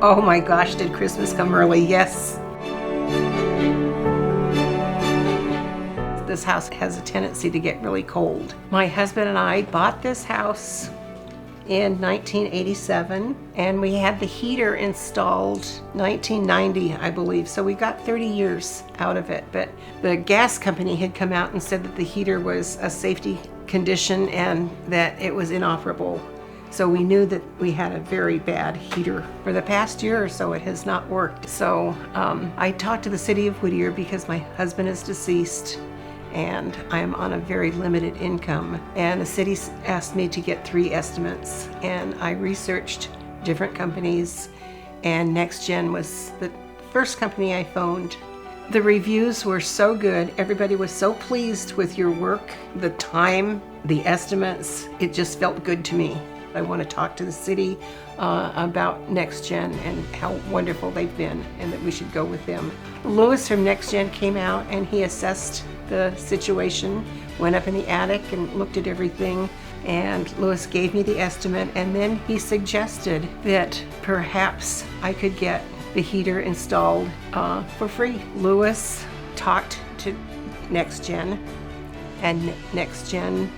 Oh my gosh, did Christmas come early? Yes. This house has a tendency to get really cold. My husband and I bought this house in 1987, and we had the heater installed 1990, I believe. So we got 30 years out of it. But the gas company had come out and said that the heater was a safety condition and that it was inoperable. So we knew that we had a very bad heater. For the past year or so, it has not worked. So I talked to the city of Whittier because my husband is deceased and I am on a very limited income. And the city asked me to get 3 estimates, and I researched different companies, and NexGen was the first company I phoned. The reviews were so good. Everybody was so pleased with your work, the time, the estimates. It just felt good to me. I want to talk to the city about NexGen and how wonderful they've been and that we should go with them. Louis from NexGen came out and he assessed the situation, went up in the attic and looked at everything, and Louis gave me the estimate, and then he suggested that perhaps I could get the heater installed for free. Louis talked to NexGen, and NexGen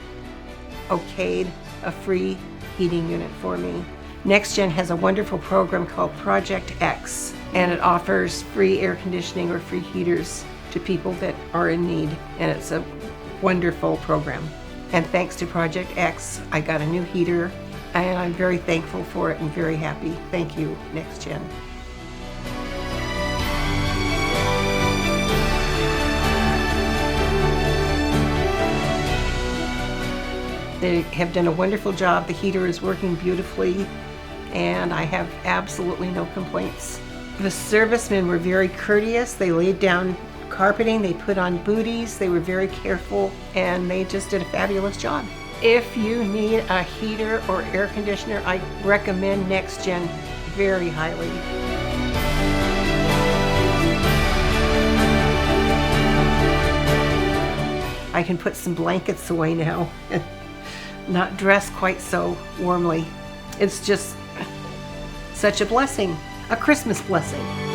okayed a free heating unit for me. NexGen has a wonderful program called Project X, and it offers free air conditioning or free heaters to people that are in need, and it's a wonderful program. And thanks to Project X, I got a new heater, and I'm very thankful for it and very happy. Thank you, NexGen. They have done a wonderful job. The heater is working beautifully, and I have absolutely no complaints. The servicemen were very courteous. They laid down carpeting, they put on booties, they were very careful, and they just did a fabulous job. If you need a heater or air conditioner, I recommend NexGen very highly. I can put some blankets away now and not dress quite so warmly. It's just such a blessing, a Christmas blessing.